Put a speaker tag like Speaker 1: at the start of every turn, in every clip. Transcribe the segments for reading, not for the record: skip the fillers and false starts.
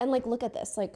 Speaker 1: And like, look at this. Like,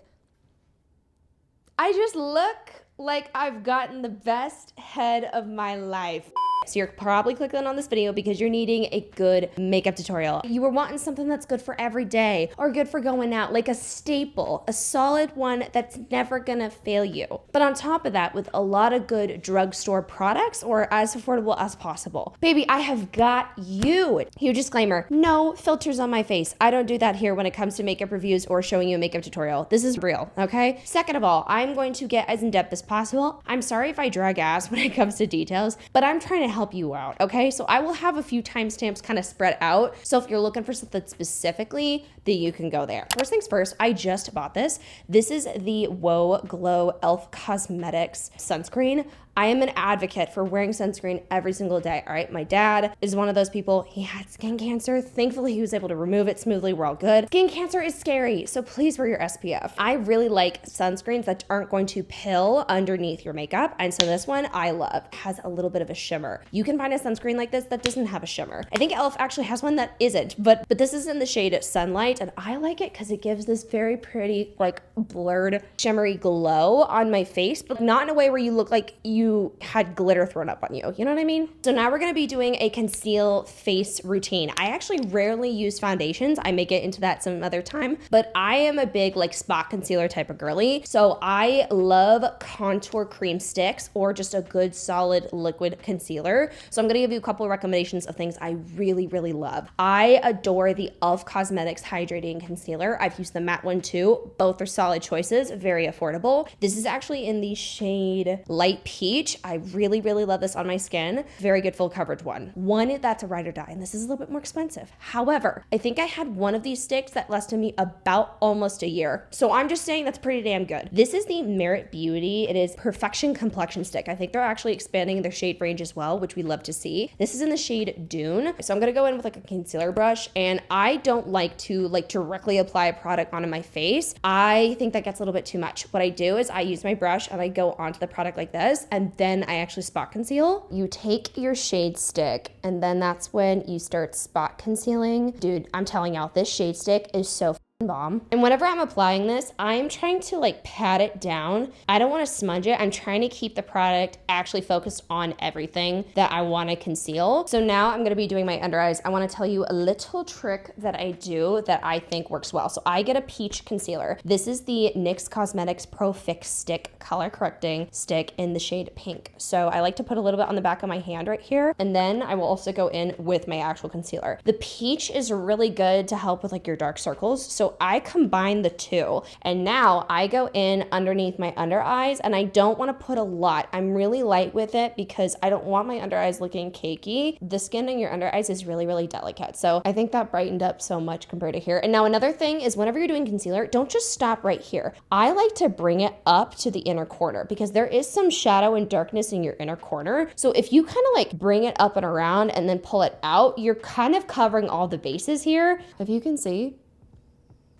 Speaker 1: I just look like I've gotten the best head of my life. So you're probably clicking on this video because you're needing a good makeup tutorial. You were wanting something that's good for every day or good for going out, like a staple, a solid one that's never gonna fail you. But on top of that, with a lot of good drugstore products or as affordable as possible. Baby, I have got you. Huge disclaimer, no filters on my face. I don't do that here when it comes to makeup reviews or showing you a makeup tutorial. This is real, okay? Second of all, I'm going to get as in-depth as possible. I'm sorry if I drag ass when it comes to details, but I'm trying to help you out, okay? So I will have a few timestamps kind of spread out. So if you're looking for something specifically, then you can go there. First things first, I just bought this. This is the Whoa Glow e.l.f. Cosmetics sunscreen. I am an advocate for wearing sunscreen every single day, all right? My dad is one of those people. He had skin cancer. Thankfully, he was able to remove it smoothly. We're all good. Skin cancer is scary, so please wear your SPF. I really like sunscreens that aren't going to pill underneath your makeup, and so this one I love. It has a little bit of a shimmer. You can find a sunscreen like this that doesn't have a shimmer. I think e.l.f. actually has one that isn't, but this is in the shade Sunlight, and I like it because it gives this very pretty, like blurred, shimmery glow on my face, but not in a way where you look like you had glitter thrown up on you. You know what I mean? So now we're gonna be doing a conceal face routine. I actually rarely use foundations. I may get into that some other time, but I am a big like spot concealer type of girly. So I love contour cream sticks or just a good solid liquid concealer. So I'm gonna give you a couple of recommendations of things I really, really love. I adore the e.l.f. Cosmetics Hydrating Concealer. I've used the matte one too. Both are solid choices, very affordable. This is actually in the shade Light Peach. I really, really love this on my skin. Very good full coverage one. One that's a ride or die, and this is a little bit more expensive. However, I think I had one of these sticks that lasted me about almost a year. So I'm just saying that's pretty damn good. This is the Merit Beauty. It is Perfection Complexion Stick. I think they're actually expanding their shade range as well, which we love to see. This is in the shade Dune. So I'm gonna go in with like a concealer brush, and I don't like to directly apply a product onto my face. I think that gets a little bit too much. What I do is I use my brush and I go onto the product like this, and then I actually spot conceal. You take your shade stick, and then that's when you start spot concealing. Dude, I'm telling y'all, this shade stick is so bomb. And whenever I'm applying this, I'm trying to like pat it down. I don't want to smudge it. I'm trying to keep the product actually focused on everything that I want to conceal. So now I'm going to be doing my under eyes. I want to tell you a little trick that I do that I think works well. So I get a peach concealer. This is the NYX Cosmetics Pro Fix Stick color correcting stick in the shade pink. So I like to put a little bit on the back of my hand right here, and then I will also go in with my actual concealer. The peach is really good to help with like your dark circles. So I combine the two, and now I go in underneath my under eyes, and I don't want to put a lot. I'm really light with it because I don't want my under eyes looking cakey. The skin in your under eyes is really, really delicate. So I think that brightened up so much compared to here. And now another thing is whenever you're doing concealer, don't just stop right here. I like to bring it up to the inner corner because there is some shadow and darkness in your inner corner. So if you kind of like bring it up and around and then pull it out, you're kind of covering all the bases here. If you can see,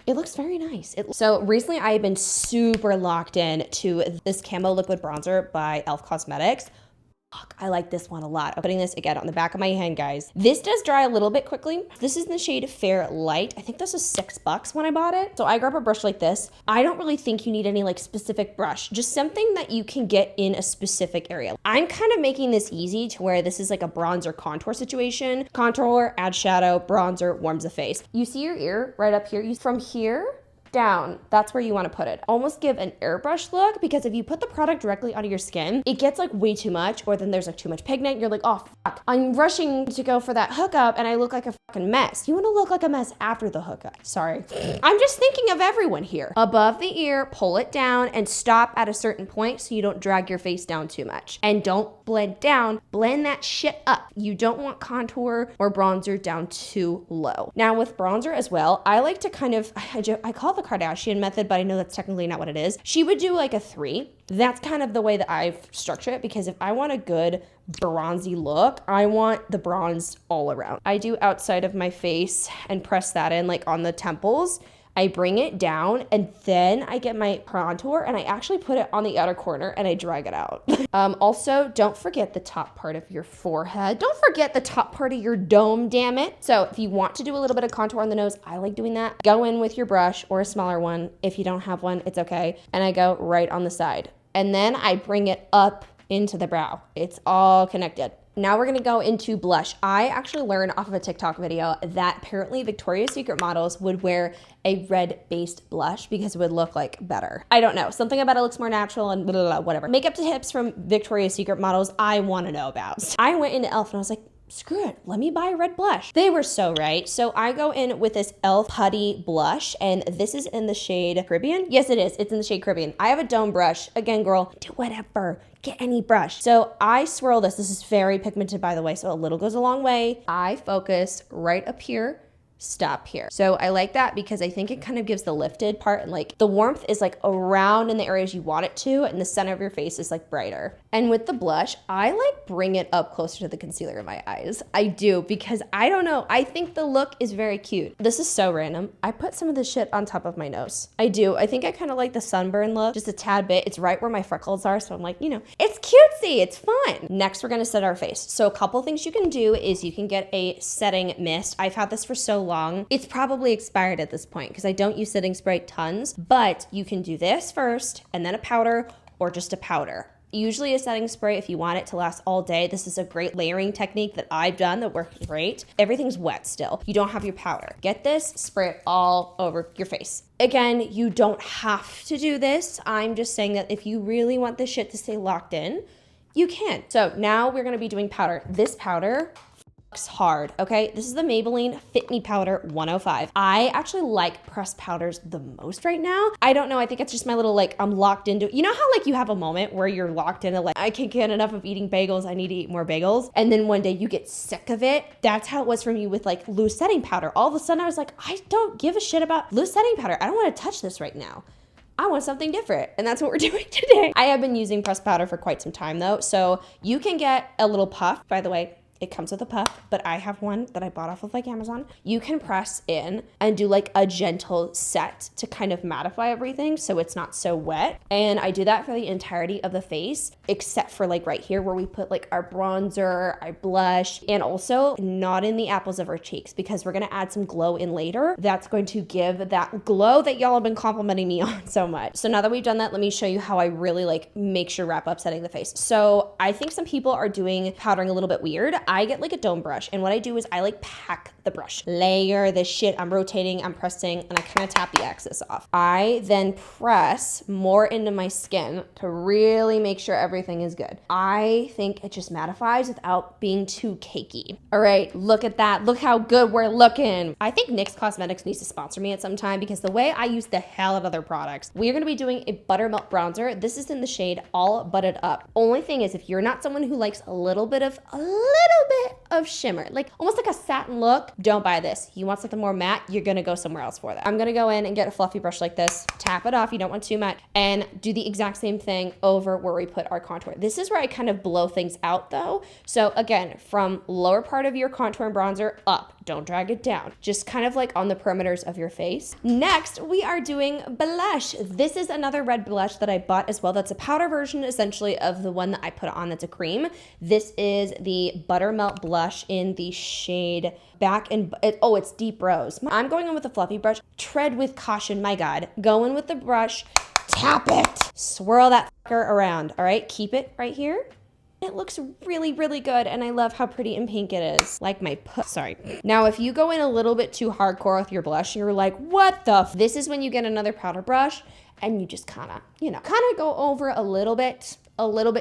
Speaker 1: it looks very nice. So recently I have been super locked in to this Camo Liquid Bronzer by e.l.f. Cosmetics. I like this one a lot. I'm putting this again on the back of my hand, guys. This does dry a little bit quickly. This is in the shade Fair Light. I think this was $6 when I bought it. So I grab a brush like this. I don't really think you need any like specific brush, just something that you can get in a specific area. I'm kind of making this easy to where this is like a bronzer contour situation. Contour, add shadow, bronzer, warms the face. You see your ear right up here? From here down, that's where you want to put it. Almost give an airbrush look, because if you put the product directly onto your skin, it gets like way too much, or then there's like too much pigment. You're like, oh fuck, I'm rushing to go for that hookup and I look like a fucking mess. You want to look like a mess after the hookup. Sorry. I'm just thinking of everyone here. Above the ear, pull it down and stop at a certain point so you don't drag your face down too much. And don't blend down, blend that shit up. You don't want contour or bronzer down too low. Now with bronzer as well, I like to kind of, I call it the Kardashian method, but I know that's technically not what it is. She would do like a 3. That's kind of the way that I've structured it, because if I want a good bronzy look, I want the bronze all around. I do outside of my face and press that in like on the temples. I bring it down, and then I get my contour and I actually put it on the outer corner and I drag it out. Also, don't forget the top part of your forehead. Don't forget the top part of your dome, damn it. So if you want to do a little bit of contour on the nose, I like doing that. Go in with your brush or a smaller one. If you don't have one, it's okay. And I go right on the side. And then I bring it up into the brow. It's all connected. Now we're gonna go into blush. I actually learned off of a TikTok video that apparently Victoria's Secret models would wear a red-based blush because it would look like better. I don't know, something about it looks more natural and blah, blah, blah, whatever. Makeup tips from Victoria's Secret models I wanna know about. So I went into e.l.f. and I was like, screw it, let me buy a red blush. They were so right. So I go in with this e.l.f. Putty blush, and this is in the shade Caribbean. Yes, it is. It's in the shade Caribbean. I have a dome brush. Again, girl, do whatever. Get any brush. So I swirl this. This is very pigmented, by the way, so a little goes a long way. I focus right up here, stop here. So I like that because I think it kind of gives the lifted part, and like the warmth is like around in the areas you want it to, and the center of your face is like brighter. And with the blush, I like bring it up closer to the concealer in my eyes. I do, because I don't know, I think the look is very cute. This is so random. I put some of this shit on top of my nose. I do. I think I kind of like the sunburn look, just a tad bit. It's right where my freckles are, so I'm like, you know, it's cutesy, it's fun. Next, we're gonna set our face. So a couple things you can do is you can get a setting mist. I've had this for so long. It's probably expired at this point because I don't use setting spray tons, but you can do this first and then a powder or just a powder. Usually a setting spray if you want it to last all day. This is a great layering technique that I've done that works great. Everything's wet still. You don't have your powder. Get this, spray it all over your face. Again, you don't have to do this. I'm just saying that if you really want this shit to stay locked in, you can. So now we're gonna be doing powder. This powder hard, okay? This is the Maybelline Fit Me Powder 105. I actually like pressed powders the most right now. I don't know, I think it's just my little like, I'm locked into, you know how like you have a moment where you're locked into like, I can't get enough of eating bagels, I need to eat more bagels. And then one day you get sick of it. That's how it was for me with like loose setting powder. All of a sudden I was like, I don't give a shit about loose setting powder. I don't want to touch this right now. I want something different, and that's what we're doing today. I have been using pressed powder for quite some time though, so you can get a little puff. By the way, it comes with a puff, but I have one that I bought off of like Amazon. You can press in and do like a gentle set to kind of mattify everything so it's not so wet. And I do that for the entirety of the face, except for like right here where we put like our bronzer, our blush, and also not in the apples of our cheeks because we're gonna add some glow in later. That's going to give that glow that y'all have been complimenting me on so much. So now that we've done that, let me show you how I really like make sure wrap up setting the face. So I think some people are doing powdering a little bit weird. I get like a dome brush, and what I do is I like pack the brush, layer this shit. I'm rotating, I'm pressing, and I kind of tap the excess off. I then press more into my skin to really make sure everything is good. I think it just mattifies without being too cakey. All right, look at that. Look how good we're looking. I think NYX Cosmetics needs to sponsor me at some time because the way I use the hell out of their products. We are gonna be doing a buttermilk bronzer. This is in the shade All Butted Up. Only thing is, if you're not someone who likes a little bit of shimmer, like almost like a satin look, don't buy this. You want something more matte, you're gonna go somewhere else for that. I'm gonna go in and get a fluffy brush like this, tap it off, you don't want too much, and do the exact same thing over where we put our contour. This is where I kind of blow things out though. So again, from lower part of your contour and bronzer up, don't drag it down. Just kind of like on the perimeters of your face. Next, we are doing blush. This is another red blush that I bought as well. That's a powder version essentially of the one that I put on that's a cream. This is the Buttermelt blush in the shade Back and, it's Deep Rose. I'm going in with a fluffy brush. Tread with caution, my God. Go in with the brush, tap it, swirl that fucker around, all right? Keep it right here. It looks really, really good, and I love how pretty and pink it is. Like my sorry. Now, if you go in a little bit too hardcore with your blush, you're like, what the this is when you get another powder brush, and you just kind of, go over a little bit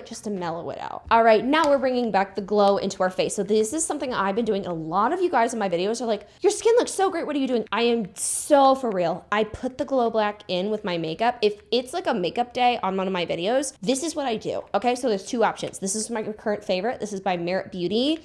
Speaker 1: just to mellow it out. All right, now we're bringing back the glow into our face. So this is something I've been doing. A lot of you guys in my videos are like, your skin looks so great, what are you doing? I am so for real. I put the glow black in with my makeup. If it's like a makeup day on one of my videos, this is what I do, okay? So there's two options. This is my current favorite. This is by Merit Beauty.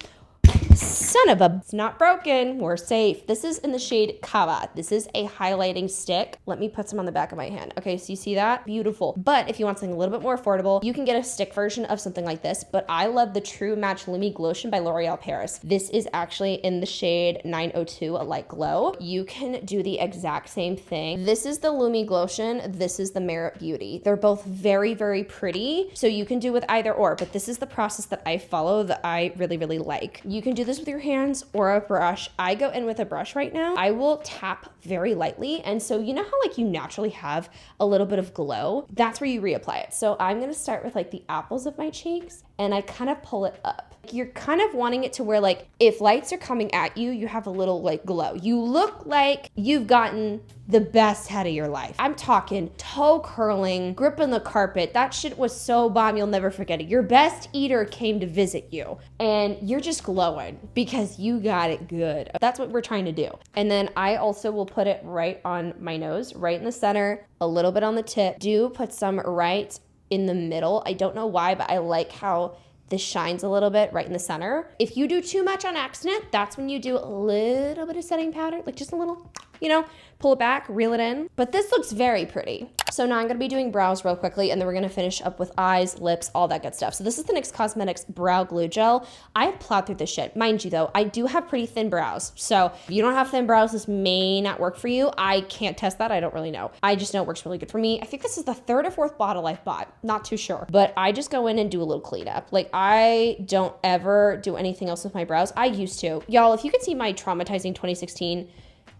Speaker 1: Son of a, it's not broken. We're safe. This is in the shade Kava. This is a highlighting stick. Let me put some on the back of my hand. Okay, so you see that? Beautiful. But if you want something a little bit more affordable, you can get a stick version of something like this. But I love the True Match Lumi Glotion by L'Oreal Paris. This is actually in the shade 902, a light glow. You can do the exact same thing. This is the Lumi Glotion. This is the Merit Beauty. They're both very, very pretty. So you can do with either or, but this is the process that I follow that I really, really like. You can do this with your hands or a brush. I go in with a brush right now. I will tap very lightly. And so you know how like you naturally have a little bit of glow? That's where you reapply it. So I'm gonna start with like the apples of my cheeks and I kind of pull it up. You're kind of wanting it to where like if lights are coming at you, you have a little like glow. You look like you've gotten the best head of your life. I'm talking toe curling, gripping the carpet. That shit was so bomb, you'll never forget it. Your best eater came to visit you and you're just glowing because you got it good. That's what we're trying to do. And then I also will put it right on my nose, right in the center, a little bit on the tip. Do put some right in the middle. I don't know why, but I like how this shines a little bit right in the center. If you do too much on accident, that's when you do a little bit of setting powder, like just a little, you know, pull it back, reel it in. But this looks very pretty. So now I'm gonna be doing brows real quickly and then we're gonna finish up with eyes, lips, all that good stuff. So this is the NYX Cosmetics Brow Glue Gel. I have plowed through this shit. Mind you though, I do have pretty thin brows. So if you don't have thin brows, this may not work for you. I can't test that, I don't really know. I just know it works really good for me. I think this is the third or fourth bottle I've bought, not too sure. But I just go in and do a little cleanup. Like I don't ever do anything else with my brows. I used to. Y'all, if you could see my traumatizing 2016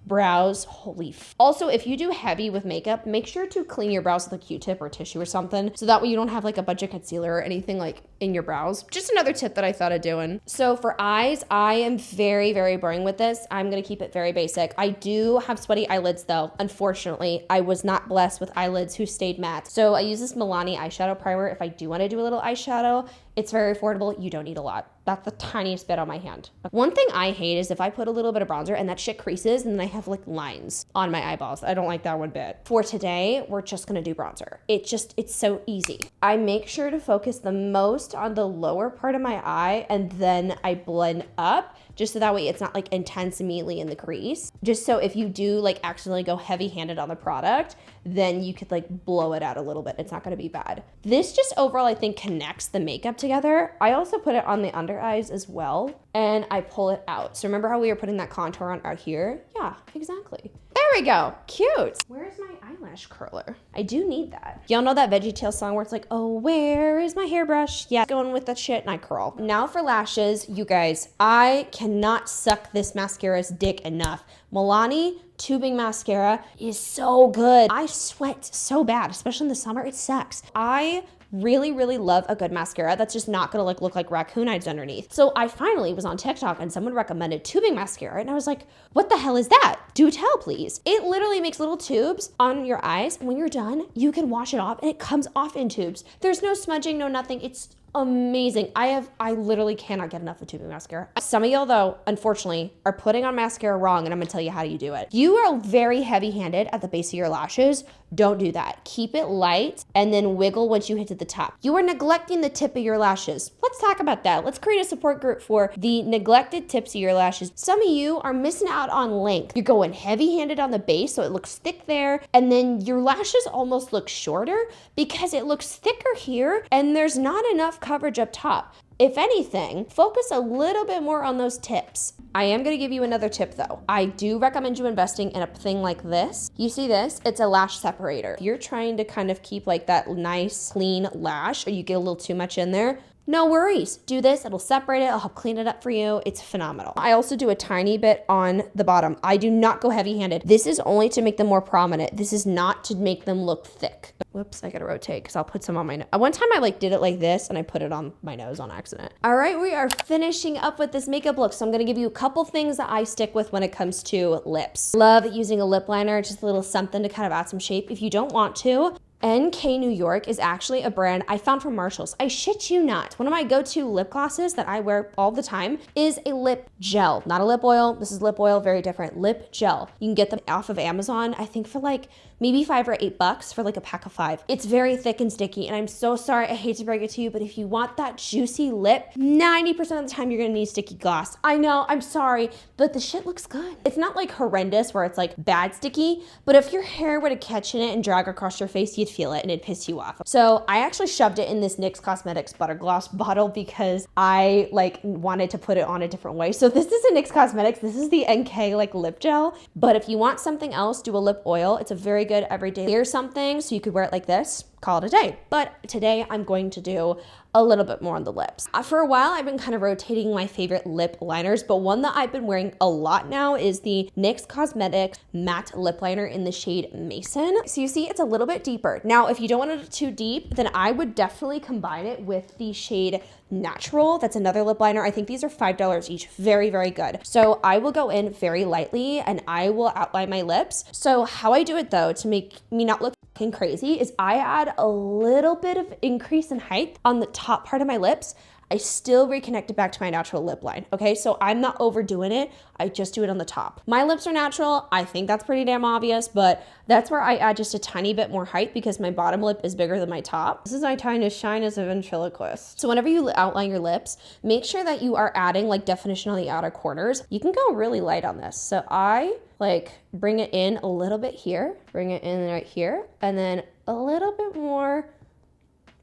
Speaker 1: brows, holy Also, if you do heavy with makeup, make sure to clean your brows with a Q-tip or tissue or something so that way you don't have like a bunch of concealer or anything like in your brows. Just another tip that I thought of doing. So for eyes, I am very, very boring with this. I'm gonna keep it very basic. I do have sweaty eyelids though. Unfortunately, I was not blessed with eyelids who stayed matte. So I use this Milani eyeshadow primer if I do wanna do a little eyeshadow. It's very affordable. You don't need a lot. That's the tiniest bit on my hand. One thing I hate is if I put a little bit of bronzer and that shit creases and then I have like lines on my eyeballs. I don't like that one bit. For today, we're just gonna do bronzer. It's so easy. I make sure to focus the most on the lower part of my eye and then I blend up just so that way it's not like intense immediately in the crease. Just so if you do like accidentally go heavy handed on the product, then you could like blow it out a little bit. It's not gonna be bad. This just overall I think connects the makeup together. I also put it on the under eyes as well and I pull it out. So remember how we were putting that contour on out here? Yeah, exactly. There we go, cute. Where's my eyelash curler? I do need that. Y'all know that VeggieTales song where it's like, oh, where is my hairbrush? Yeah, going with that shit and I curl. Now for lashes, you guys, I cannot suck this mascara's dick enough. Milani tubing mascara is so good. I sweat so bad, especially in the summer, it sucks. I really, really love a good mascara that's just not gonna like look like raccoon eyes underneath. So I finally was on TikTok and someone recommended tubing mascara and I was like, what the hell is that? Do tell, please. It literally makes little tubes on your eyes and when you're done, you can wash it off and it comes off in tubes. There's no smudging, no nothing. It's amazing. I literally cannot get enough of tubing mascara. Some of y'all though, unfortunately, are putting on mascara wrong and I'm gonna tell you how you do it. You are very heavy-handed at the base of your lashes. Don't do that. Keep it light and then wiggle once you hit to the top. You are neglecting the tip of your lashes. Let's talk about that. Let's create a support group for the neglected tips of your lashes. Some of you are missing out on length. You're going heavy-handed on the base so it looks thick there and then your lashes almost look shorter because it looks thicker here and there's not enough coverage up top. If anything, focus a little bit more on those tips. I am gonna give you another tip though. I do recommend you investing in a thing like this. You see this? It's a lash separator. If you're trying to kind of keep like that nice clean lash or you get a little too much in there, no worries. Do this, it'll separate it, it'll help clean it up for you. It's phenomenal. I also do a tiny bit on the bottom. I do not go heavy-handed. This is only to make them more prominent. This is not to make them look thick. Whoops, I gotta rotate because I'll put some on my nose. One time I like did it like this and I put it on my nose on accident. All right, we are finishing up with this makeup look. So I'm gonna give you a couple things that I stick with when it comes to lips. Love using a lip liner, just a little something to kind of add some shape. If you don't want to, NK New York is actually a brand I found from Marshall's. I shit you not. One of my go-to lip glosses that I wear all the time is a lip gel, not a lip oil. This is lip oil, very different. Lip gel. You can get them off of Amazon, I think for like maybe $5 or $8 for like a pack of 5. It's very thick and sticky, and I'm so sorry, I hate to break it to you, but if you want that juicy lip, 90% of the time you're gonna need sticky gloss. I know, I'm sorry, but the shit looks good. It's not like horrendous where it's like bad sticky, but if your hair were to catch in it and drag across your face, you'd feel it and it'd piss you off. So I actually shoved it in this NYX Cosmetics Butter Gloss bottle because I like wanted to put it on a different way. So this is a NYX Cosmetics. This is the NK like lip gel. But if you want something else, do a lip oil. It's a very good everyday layer something. So you could wear it like this, call it a day. But today I'm going to do a little bit more on the lips. For a while, I've been kind of rotating my favorite lip liners, but one that I've been wearing a lot now is the NYX Cosmetics Matte Lip Liner in the shade Mason. So you see it's a little bit deeper. Now, if you don't want it too deep, then I would definitely combine it with the shade Natural. That's another lip liner. I think these are $5 each. Very, very good. So I will go in very lightly and I will outline my lips. So how I do it though, to make me not look fucking crazy, is I add a little bit of increase in height on the top part of my lips. I still reconnect it back to my natural lip line, okay? So I'm not overdoing it. I just do it on the top. My lips are natural. I think that's pretty damn obvious, but that's where I add just a tiny bit more height because my bottom lip is bigger than my top. This is my time to shine as a ventriloquist. So whenever you outline your lips, make sure that you are adding like definition on the outer corners. You can go really light on this. So I like bring it in a little bit here, bring it in right here, and then a little bit more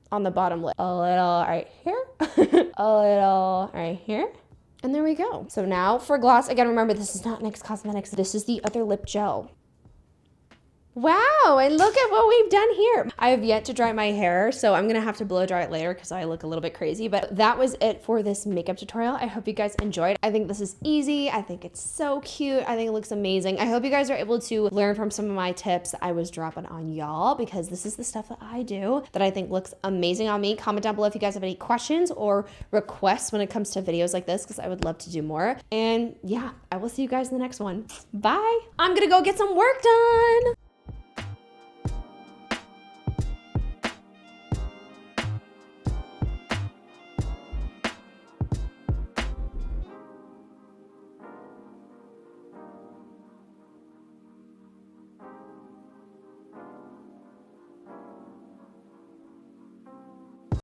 Speaker 1: on the bottom lip. A little right here, a little right here. And there we go. So now for gloss, again, remember this is not NYX Cosmetics. This is the other lip gel. Wow, and look at what we've done here. I have yet to dry my hair, so I'm gonna have to blow dry it later because I look a little bit crazy, but that was it for this makeup tutorial. I hope you guys enjoyed. I think this is easy. I think it's so cute. I think it looks amazing. I hope you guys are able to learn from some of my tips I was dropping on y'all because this is the stuff that I do that I think looks amazing on me. Comment down below if you guys have any questions or requests when it comes to videos like this because I would love to do more. And yeah, I will see you guys in the next one. Bye. I'm gonna go get some work done.